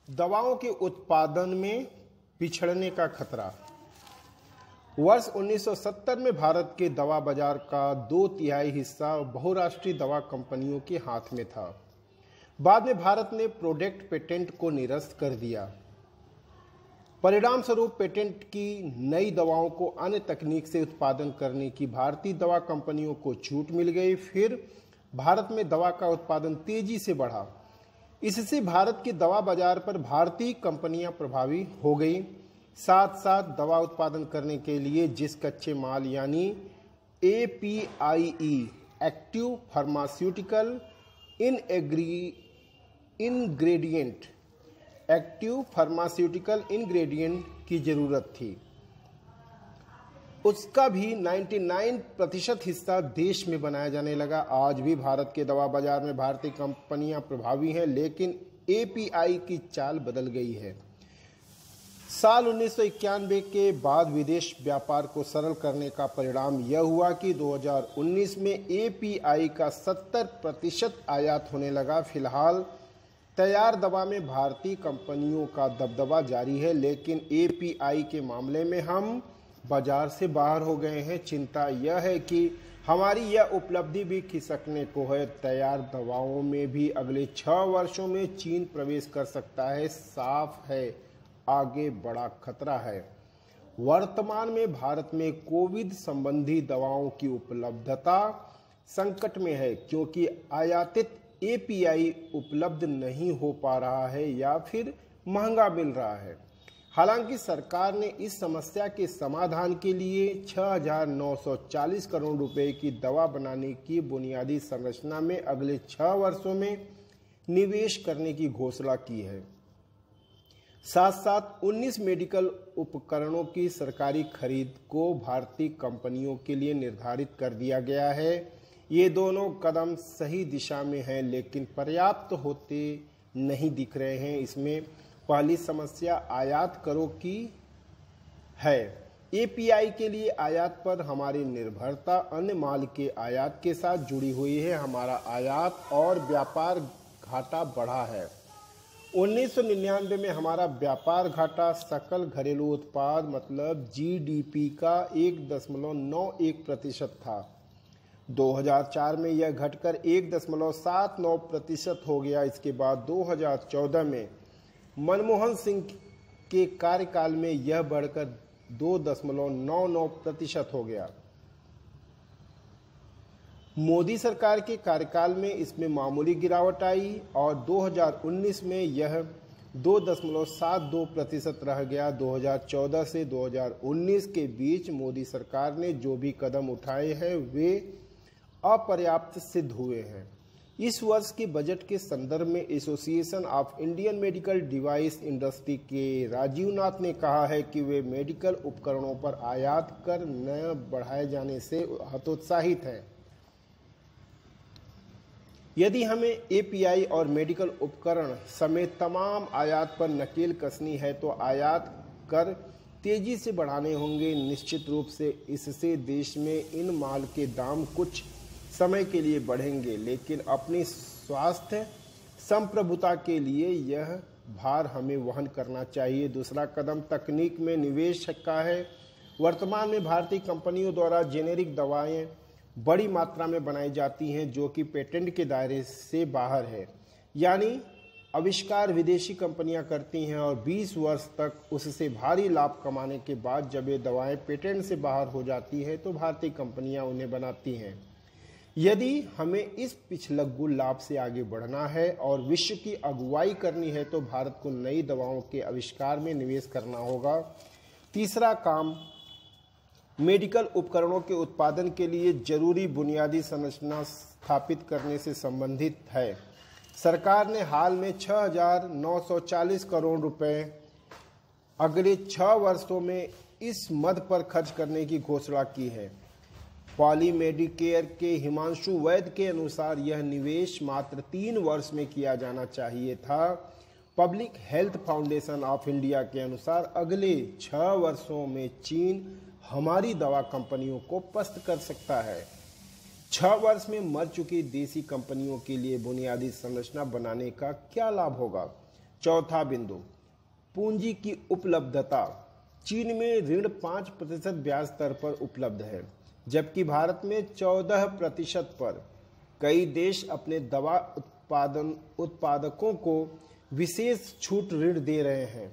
दवाओं के उत्पादन में पिछड़ने का खतरा। वर्ष 1970 में भारत के दवा बाजार का 2/3 हिस्सा बहुराष्ट्रीय दवा कंपनियों के हाथ में था। बाद में भारत ने प्रोडक्ट पेटेंट को निरस्त कर दिया। परिणाम स्वरूप पेटेंट की नई दवाओं को अन्य तकनीक से उत्पादन करने की भारतीय दवा कंपनियों को छूट मिल गई। फिर भारत में दवा का उत्पादन तेजी से बढ़ा। इससे भारत के दवा बाजार पर भारतीय कंपनियां प्रभावी हो गई। साथ साथ दवा उत्पादन करने के लिए जिस कच्चे माल यानी APIE एक्टिव फार्मास्यूटिकल इंग्रेडिएंट की जरूरत थी, उसका भी 99% हिस्सा देश में बनाया जाने लगा। आज भी भारत के दवा बाजार में भारतीय कंपनियां प्रभावी हैं, लेकिन API की चाल बदल गई है। साल 1991 के बाद विदेश व्यापार को सरल करने का परिणाम यह हुआ कि 2019 में API का 70% आयात होने लगा। फिलहाल तैयार दवा में भारतीय कंपनियों का दबदबा जारी है, लेकिन API के मामले में हम बाजार से बाहर हो गए हैं। चिंता यह है कि हमारी यह उपलब्धि भी खिसकने को है। तैयार दवाओं में भी अगले 6 वर्षों में चीन प्रवेश कर सकता है। साफ है, आगे बड़ा खतरा है। वर्तमान में भारत में कोविड संबंधी दवाओं की उपलब्धता संकट में है, क्योंकि आयातित API उपलब्ध नहीं हो पा रहा है या फिर महंगा मिल रहा है। हालांकि सरकार ने इस समस्या के समाधान के लिए 6,940 करोड़ रुपए की दवा बनाने की बुनियादी संरचना में अगले 6 वर्षों में निवेश करने की घोषणा की है। साथ साथ 19 मेडिकल उपकरणों की सरकारी खरीद को भारतीय कंपनियों के लिए निर्धारित कर दिया गया है। ये दोनों कदम सही दिशा में हैं, लेकिन पर्याप्त होते नहीं दिख रहे हैं। इसमें पहली समस्या आयात करों की है। API के लिए आयात पर हमारी निर्भरता अन्य माल के आयात के साथ जुड़ी हुई है। हमारा आयात और व्यापार घाटा बढ़ा है। 1999 में हमारा व्यापार घाटा सकल घरेलू उत्पाद मतलब GDP का 1.91% था। 2004 में यह घटकर 1.79% हो गया। इसके बाद 2014 में मनमोहन सिंह के कार्यकाल में यह बढ़कर 2.99% हो गया। मोदी सरकार के कार्यकाल में इसमें मामूली गिरावट आई और 2019 में यह 2.72% रह गया। 2014 से 2019 के बीच मोदी सरकार ने जो भी कदम उठाए हैं वे अपर्याप्त सिद्ध हुए हैं। इस वर्ष के बजट के संदर्भ में association of Indian medical device industry के राजीव नाथ ने कहा है कि वे मेडिकल उपकरणों पर आयात कर न बढ़ाए जाने से हतोत्साहित हैं। यदि हमें API और मेडिकल उपकरण समेत तमाम आयात पर नकेल कसनी है तो आयात कर तेजी से बढ़ाने होंगे। निश्चित रूप से इससे देश में इन माल के दाम कुछ समय के लिए बढ़ेंगे, लेकिन अपनी स्वास्थ्य संप्रभुता के लिए यह भार हमें वहन करना चाहिए। दूसरा कदम तकनीक में निवेश का है। वर्तमान में भारतीय कंपनियों द्वारा जेनेरिक दवाएं बड़ी मात्रा में बनाई जाती हैं जो कि पेटेंट के दायरे से बाहर है, यानी आविष्कार विदेशी कंपनियां करती हैं और 20 वर्ष तक उससे भारी लाभ कमाने के बाद जब ये दवाएं पेटेंट से बाहर हो जाती हैं तो भारतीय कंपनियां उन्हें बनाती हैं। यदि हमें इस पिछलग्गू लाभ से आगे बढ़ना है और विश्व की अगुवाई करनी है तो भारत को नई दवाओं के आविष्कार में निवेश करना होगा। तीसरा काम मेडिकल उपकरणों के उत्पादन के लिए जरूरी बुनियादी संरचना स्थापित करने से संबंधित है। सरकार ने हाल में 6,940 करोड़ रुपए अगले 6 वर्षों में इस मद पर खर्च करने की घोषणा की है। पॉली मेडिकेयर के हिमांशु वैद्य के अनुसार यह निवेश मात्र 3 वर्ष में किया जाना चाहिए था। Public health foundation of India के अनुसार अगले 6 वर्षों में चीन हमारी दवा कंपनियों को पस्त कर सकता है। 6 वर्ष में मर चुकी देसी कंपनियों के लिए बुनियादी संरचना बनाने का क्या लाभ होगा? चौथा बिंदु, पूंजी की उपलब्धता। चीन में ऋण 5% ब्याज दर पर उपलब्ध है, जबकि भारत में 14% पर। कई देश अपने दवा उत्पादकों को विशेष छूट ऋण दे रहे हैं।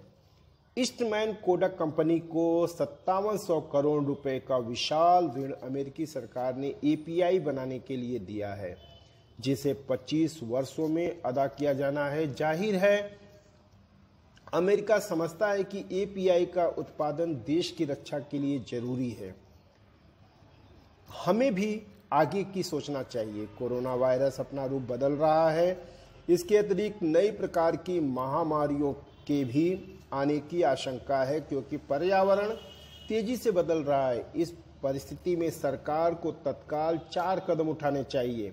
ईस्टमैन कोडक कंपनी को 5700 करोड़ रुपए का विशाल ऋण अमेरिकी सरकार ने एपीआई बनाने के लिए दिया है, जिसे 25 वर्षों में अदा किया जाना है। जाहिर है, अमेरिका समझता है कि एपीआई का उत्पादन देश की रक्षा के लिए जरूरी है। हमें भी आगे की सोचना चाहिए। कोरोना वायरस अपना रूप बदल रहा है। इसके अतिरिक्त नई प्रकार की महामारियों के भी आने की आशंका है, क्योंकि पर्यावरण तेजी से बदल रहा है। इस परिस्थिति में सरकार को तत्काल 4 कदम उठाने चाहिए।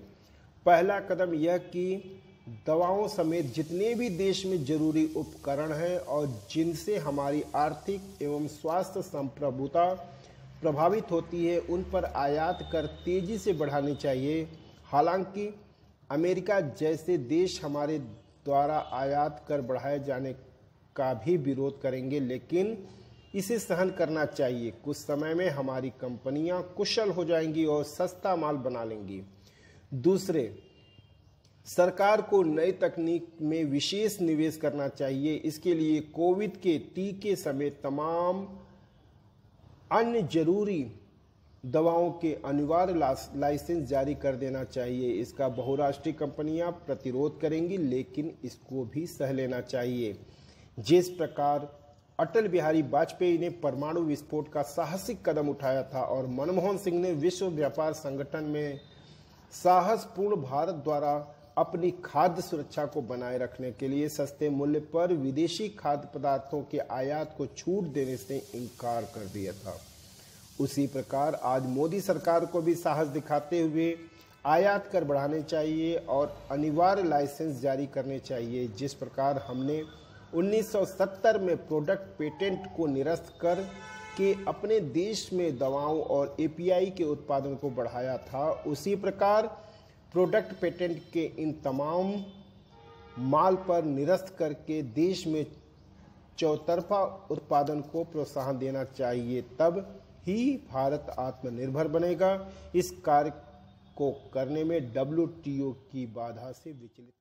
पहला कदम यह कि दवाओं समेत जितने भी देश में जरूरी उपकरण हैं और जिनसे हमारी आर्थिक एवं स्वास्थ्य संप्रभुता प्रभावित होती है, उन पर आयात कर तेजी से बढ़ानी चाहिए। हालांकि अमेरिका जैसे देश हमारे द्वारा आयात कर बढ़ाए जाने का भी विरोध करेंगे, लेकिन इसे सहन करना चाहिए। कुछ समय में हमारी कंपनियां कुशल हो जाएंगी और सस्ता माल बना लेंगी। दूसरे, सरकार को नई तकनीक में विशेष निवेश करना चाहिए। इसके लिए कोविड के टीके समेत तमाम अन्य जरूरी दवाओं के अनिवार्य लाइसेंस जारी कर देना चाहिए। इसका बहुराष्ट्रीय कंपनियां प्रतिरोध करेंगी, लेकिन इसको भी सह लेना चाहिए। जिस प्रकार अटल बिहारी वाजपेयी ने परमाणु विस्फोट का साहसिक कदम उठाया था और मनमोहन सिंह ने विश्व व्यापार संगठन में साहसपूर्ण भारत द्वारा अपनी खाद्य सुरक्षा को बनाए रखने के लिए सस्ते मूल्य पर विदेशी खाद्य पदार्थों के आयात को छूट देने से इनकार कर दिया था, उसी प्रकार आज मोदी सरकार को भी साहस दिखाते हुए आयात कर बढ़ाने चाहिए और अनिवार्य लाइसेंस जारी करने चाहिए। जिस प्रकार हमने 1970 में प्रोडक्ट पेटेंट को निरस्त कर के अपने देश में दवाओं और एपीआई के उत्पादन को बढ़ाया था, उसी प्रकार प्रोडक्ट पेटेंट के इन तमाम माल पर निरस्त करके देश में चौतरफा उत्पादन को प्रोत्साहन देना चाहिए। तब ही भारत आत्मनिर्भर बनेगा। इस कार्य को करने में WTO की बाधा से विचलित